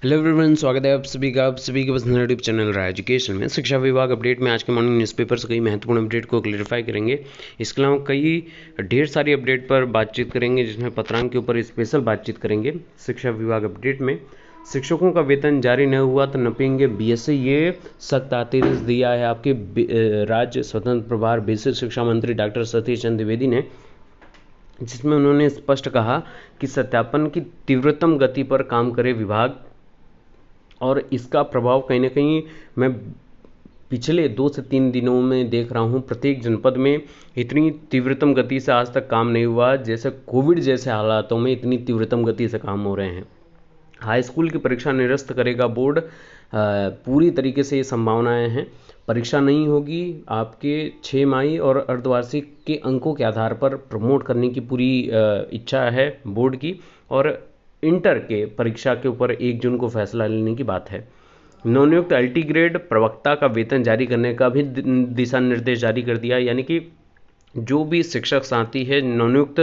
Hello everyone, स्वागत है आप सभी का पसंदीदा यूट्यूब चैनल रहा एजुकेशन में। शिक्षा विभाग अपडेट में आज के मॉर्निंग न्यूज़पेपर से कई महत्वपूर्ण अपडेट को क्लेरिफाई करेंगे। इसके अलावा कई ढेर सारी अपडेट पर बातचीत करेंगे, जिसमें पत्रांक के ऊपर स्पेशल बातचीत करेंगे। शिक्षा विभाग अपडेट में शिक्षकों का वेतन जारी न हुआ तो नपेंगे बीएससी, ये सख्त आदेश दिया है आपके राज्य स्वतंत्र प्रभार बेसिक शिक्षा मंत्री डॉक्टर सतीश चंद्र द्विवेदी ने, जिसमें उन्होंने स्पष्ट कहा कि सत्यापन की तीव्रतम गति पर काम करे विभाग, और इसका प्रभाव कहीं ना कहीं मैं पिछले 2 से 3 दिनों में देख रहा हूँ। प्रत्येक जनपद में इतनी तीव्रतम गति से आज तक काम नहीं हुआ, जैसे कोविड जैसे हालातों में इतनी तीव्रतम गति से काम हो रहे हैं। हाई स्कूल की परीक्षा निरस्त करेगा बोर्ड, पूरी तरीके से ये संभावनाएं हैं। परीक्षा नहीं होगी, आपके 6 और अर्धवार्षिक के अंकों के आधार पर प्रमोट करने की पूरी इच्छा है बोर्ड की, और इंटर के परीक्षा के ऊपर 1 जून को फैसला लेने की बात है। नवनियुक्त अल्टी ग्रेड प्रवक्ता का वेतन जारी करने का भी दिशा निर्देश जारी कर दिया, यानी कि जो भी शिक्षक साथी है नवनियुक्त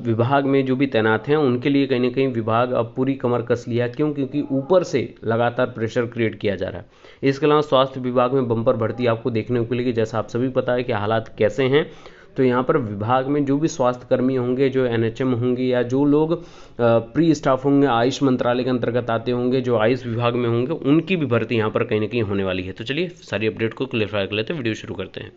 विभाग में जो भी तैनात हैं, उनके लिए कहीं ना कहीं विभाग अब पूरी कमर कस लिया। क्योंकि ऊपर से लगातार प्रेशर क्रिएट किया जा रहा है। इसके अलावा स्वास्थ्य विभाग में बम्पर भर्ती आपको देखने को मिलेगी। जैसा आप सभी पता है कि हालात कैसे हैं, तो यहाँ पर विभाग में जो भी स्वास्थ्यकर्मी होंगे, जो एनएचएम होंगे, या जो लोग प्री स्टाफ होंगे, आयुष मंत्रालय के अंतर्गत आते होंगे, जो आयुष विभाग में होंगे, उनकी भी भर्ती यहाँ पर कहीं ना कहीं होने वाली है। तो चलिए सारी अपडेट को क्लियरफाई कर लेते हैं, वीडियो शुरू करते हैं।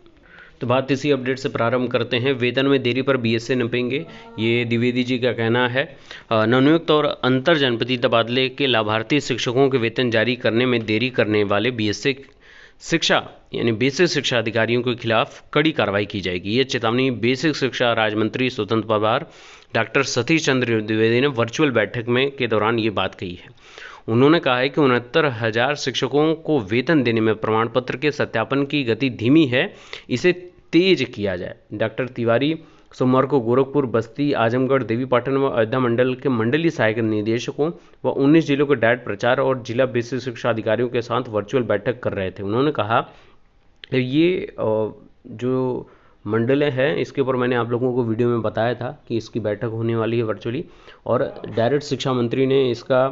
तो बात इसी अपडेट से प्रारंभ करते हैं। वेतन में देरी पर बीएससी नपेंगे, ये द्विवेदी जी का कहना है। नवनियुक्त और अंतर जनपदीय तबादले के लाभार्थी शिक्षकों के वेतन जारी करने में देरी करने वाले बीएससी शिक्षा यानी बेसिक शिक्षा अधिकारियों के खिलाफ कड़ी कार्रवाई की जाएगी। ये चेतावनी बेसिक शिक्षा राज्य मंत्री स्वतंत्र प्रभार डॉक्टर सतीश चंद्र द्विवेदी ने वर्चुअल बैठक में के दौरान ये बात कही है। उन्होंने कहा है कि 69,000 शिक्षकों को वेतन देने में प्रमाण पत्र के सत्यापन की गति धीमी है, इसे तेज किया जाए। डॉक्टर तिवारी सोमवार को गोरखपुर, बस्ती, आजमगढ़, देवीपाटन व अयोध्या मंडल के मंडलीय सहायक निदेशकों व 19 जिलों के डायट प्रचार और जिला बेसिक शिक्षा अधिकारियों के साथ वर्चुअल बैठक कर रहे थे। उन्होंने कहा ये जो मंडल है, इसके ऊपर मैंने आप लोगों को वीडियो में बताया था कि इसकी बैठक होने वाली है वर्चुअली, और डायरेक्ट शिक्षा मंत्री ने इसका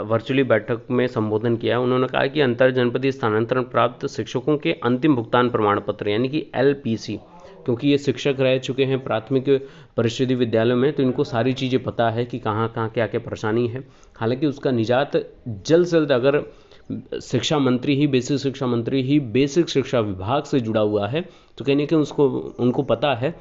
वर्चुअली बैठक में संबोधन किया। उन्होंने कहा कि अंतर जनपदीय स्थानांतरण प्राप्त शिक्षकों के अंतिम भुगतान प्रमाण पत्र यानी कि एलपीसी, क्योंकि ये शिक्षक रह चुके हैं प्राथमिक परिषदीय विद्यालयों में, तो इनको सारी चीज़ें पता है कि कहाँ कहाँ क्या क्या परेशानी है। हालांकि उसका निजात जल्द से जल्द, अगर शिक्षा मंत्री ही बेसिक शिक्षा विभाग से जुड़ा हुआ है, तो कहने के उनको पता है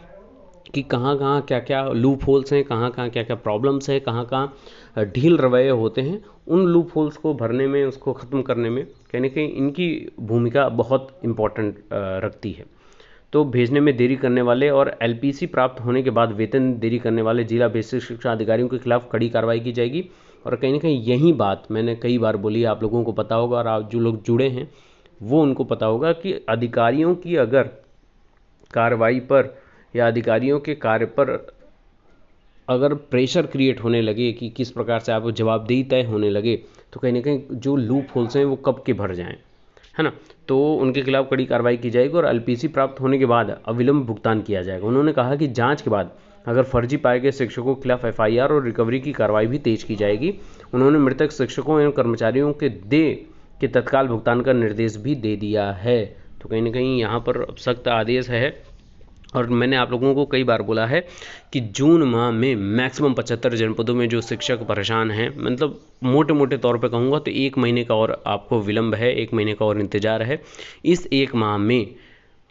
कि कहाँ कहाँ क्या क्या लूप होल्स हैं, कहाँ कहाँ क्या क्या प्रॉब्लम्स है, कहाँ कहाँ ढील रवैये होते हैं। उन लूप होल्स को भरने में, उसको ख़त्म करने में कहने के इनकी भूमिका बहुत इम्पॉर्टेंट रखती है। तो भेजने में देरी करने वाले और एलपीसी प्राप्त होने के बाद वेतन देरी करने वाले जिला बेसिक शिक्षा अधिकारियों के खिलाफ कड़ी कार्रवाई की जाएगी। और कहीं ना कहीं यही बात मैंने कई बार बोली, आप लोगों को पता होगा, और आप जो लोग जुड़े हैं वो उनको पता होगा कि अधिकारियों की अगर कार्रवाई पर या अधिकारियों के कार्य पर अगर प्रेशर क्रिएट होने लगे कि किस प्रकार से आप जवाबदेही तय होने लगे, तो कहीं ना कहीं जो लूप होल्स हैं वो कब के भर जाएं, है ना। तो उनके खिलाफ कड़ी कार्रवाई की जाएगी और एलपीसी प्राप्त होने के बाद अविलंब भुगतान किया जाएगा। उन्होंने कहा कि जांच के बाद अगर फर्जी पाए गए शिक्षकों के खिलाफ एफआईआर और रिकवरी की कार्रवाई भी तेज की जाएगी। उन्होंने मृतक शिक्षकों एवं कर्मचारियों के तत्काल भुगतान का निर्देश भी दे दिया है। तो कहीं ना कहीं यहाँ पर सख्त आदेश है। और मैंने आप लोगों को कई बार बोला है कि जून माह में मैक्सिमम 75 जनपदों में जो शिक्षक परेशान हैं, मतलब मोटे मोटे तौर पे कहूँगा तो 1 महीने का और आपको विलंब है, 1 महीने का और इंतज़ार है इस 1 माह में।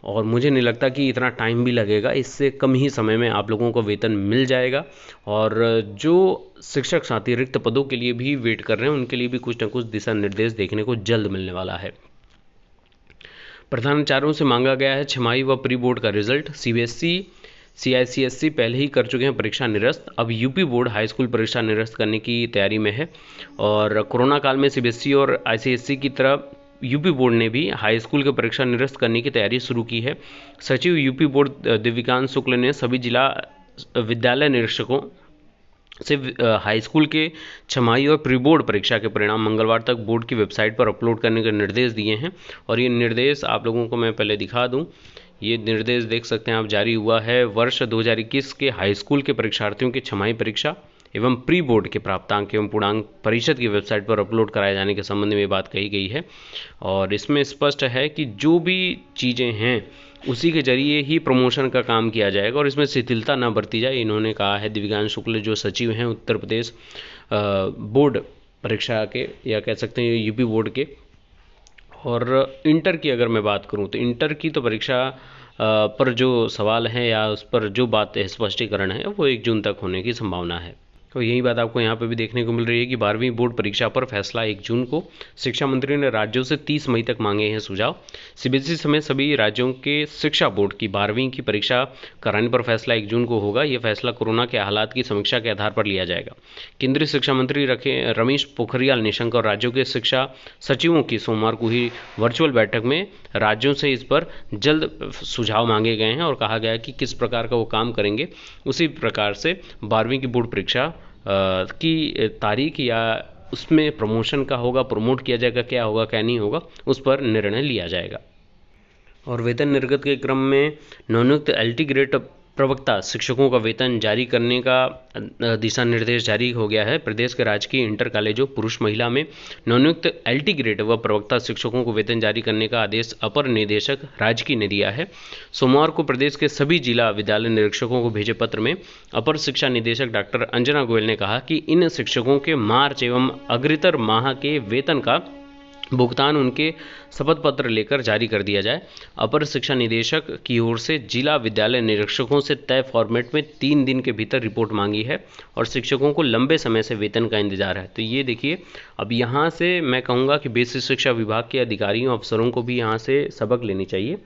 और मुझे नहीं लगता कि इतना टाइम भी लगेगा, इससे कम ही समय में आप लोगों को वेतन मिल जाएगा। और जो शिक्षक साथी रिक्त पदों के लिए भी वेट कर रहे हैं, उनके लिए भी कुछ ना कुछ दिशा निर्देश देखने को जल्द मिलने वाला है। प्रधानाचार्यों से मांगा गया है छमाही व प्री बोर्ड का रिजल्ट। सीबीएसई, सीआईसीएसई पहले ही कर चुके हैं परीक्षा निरस्त, अब यूपी बोर्ड हाई स्कूल परीक्षा निरस्त करने की तैयारी में है। और कोरोना काल में सीबीएसई और आईसीएसई की तरह यूपी बोर्ड ने भी हाई स्कूल की परीक्षा निरस्त करने की तैयारी शुरू की है। सचिव यूपी बोर्ड दिव्यकांत शुक्ल ने सभी जिला विद्यालय निरीक्षकों से हाई स्कूल के छमाही और प्री बोर्ड परीक्षा के परिणाम मंगलवार तक बोर्ड की वेबसाइट पर अपलोड करने के निर्देश दिए हैं। और ये निर्देश आप लोगों को मैं पहले दिखा दूं, ये निर्देश देख सकते हैं आप, जारी हुआ है। वर्ष 2021 के हाई स्कूल के परीक्षार्थियों की छमाही परीक्षा एवं प्री बोर्ड के प्राप्तांक एवं पूर्णांक परिषद की वेबसाइट पर अपलोड कराए जाने के संबंध में बात कही गई है। और इसमें स्पष्ट है कि जो भी चीज़ें हैं उसी के जरिए ही प्रमोशन का काम किया जाएगा और इसमें शिथिलता न बरती जाए, इन्होंने कहा है दिव्यांश शुक्ल जो सचिव हैं उत्तर प्रदेश बोर्ड परीक्षा के, या कह सकते हैं यूपी बोर्ड के। और इंटर की अगर मैं बात करूं तो इंटर की तो परीक्षा पर जो सवाल है या उस पर जो बात है स्पष्टीकरण है वो 1 जून तक होने की संभावना है। तो यही बात आपको यहाँ पे भी देखने को मिल रही है कि 12वीं बोर्ड परीक्षा पर फैसला 1 जून को। शिक्षा मंत्री ने राज्यों से 30 मई तक मांगे हैं सुझाव। सीबीएसई समेत सभी राज्यों के शिक्षा बोर्ड की 12वीं की परीक्षा कराने पर फैसला 1 जून को होगा। यह फैसला कोरोना के हालात की समीक्षा के आधार पर लिया जाएगा। केंद्रीय शिक्षा मंत्री रमेश पोखरियाल निशंक और राज्यों के शिक्षा सचिवों की सोमवार को ही वर्चुअल बैठक में राज्यों से इस पर जल्द सुझाव मांगे गए हैं और कहा गया कि किस प्रकार का वो काम करेंगे। उसी प्रकार से 12वीं की बोर्ड परीक्षा की तारीख या उसमें प्रमोशन का होगा, प्रमोट किया जाएगा, क्या होगा क्या नहीं होगा, उस पर निर्णय लिया जाएगा। और वेतन निर्गत के क्रम में नवनियुक्त एलटी ग्रेड प्रवक्ता शिक्षकों का वेतन जारी करने का दिशा निर्देश जारी हो गया है। प्रदेश के राजकीय इंटर कॉलेजों पुरुष महिला में नवनियुक्त एलटी ग्रेड व प्रवक्ता शिक्षकों को वेतन जारी करने का आदेश अपर निदेशक राजकीय ने दिया है। सोमवार को प्रदेश के सभी जिला विद्यालय निरीक्षकों को भेजे पत्र में अपर शिक्षा निदेशक डॉक्टर अंजना गोयल ने कहा कि इन शिक्षकों के मार्च एवं अग्रतर माह के वेतन का भुगतान उनके शपथ पत्र लेकर जारी कर दिया जाए। अपर शिक्षा निदेशक की ओर से जिला विद्यालय निरीक्षकों से तय फॉर्मेट में 3 दिन के भीतर रिपोर्ट मांगी है और शिक्षकों को लंबे समय से वेतन का इंतजार है। तो ये देखिए, अब यहाँ से मैं कहूँगा कि बेसिक शिक्षा विभाग के अधिकारियों अफसरों को भी यहाँ से सबक लेनी चाहिए।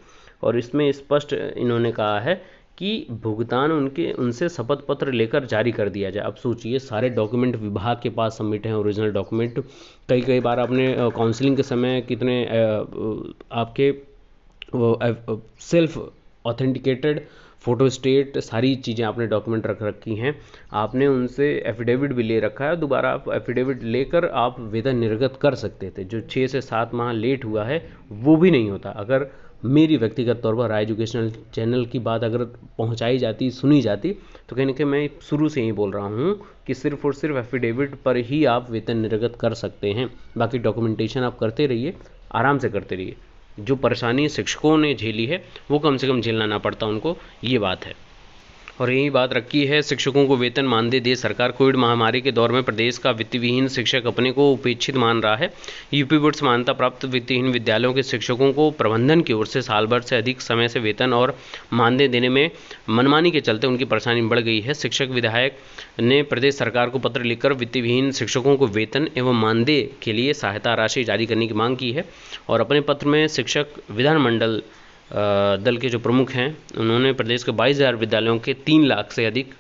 और इसमें स्पष्ट इन्होंने कहा है कि भुगतान उनसे शपथ पत्र लेकर जारी कर दिया जाए। अब सोचिए, सारे डॉक्यूमेंट विभाग के पास सबमिट हैं, ओरिजिनल डॉक्यूमेंट। कई बार आपने काउंसलिंग के समय कितने आपके सेल्फ ऑथेंटिकेटेड फ़ोटो स्टेट सारी चीज़ें आपने डॉक्यूमेंट रख रखी हैं। आपने उनसे एफिडेविट भी ले रखा है, दोबारा आप एफिडेविट लेकर आप वेतन निर्गत कर सकते थे। जो 6 से 7 माह लेट हुआ है वो भी नहीं होता। अगर मेरी व्यक्तिगत तौर पर एजुकेशनल चैनल की बात अगर पहुंचाई जाती, सुनी जाती, तो कहीं ना कहीं मैं शुरू से ही बोल रहा हूं कि सिर्फ और सिर्फ एफिडेविट पर ही आप वेतन निर्गत कर सकते हैं। बाकी डॉक्यूमेंटेशन आप करते रहिए, आराम से करते रहिए। जो परेशानी शिक्षकों ने झेली है वो कम से कम झेलना ना पड़ता उनको, ये बात है। और यही बात रखी है, शिक्षकों को वेतन मानदेय दे सरकार। कोविड महामारी के दौर में प्रदेश का वित्तविहीन शिक्षक अपने को उपेक्षित मान रहा है। यूपी बोर्ड से मान्यता प्राप्त वित्तहीन विद्यालयों के शिक्षकों को प्रबंधन की ओर से साल भर से अधिक समय से वेतन और मानदेय देने में मनमानी के चलते उनकी परेशानी बढ़ गई है। शिक्षक विधायक ने प्रदेश सरकार को पत्र लिखकर वित्तविहीन शिक्षकों को वेतन एवं मानदेय के लिए सहायता राशि जारी करने की मांग की है। और अपने पत्र में शिक्षक विधानमंडल दल के जो प्रमुख हैं उन्होंने प्रदेश के 22,000 विद्यालयों के 3 लाख से अधिक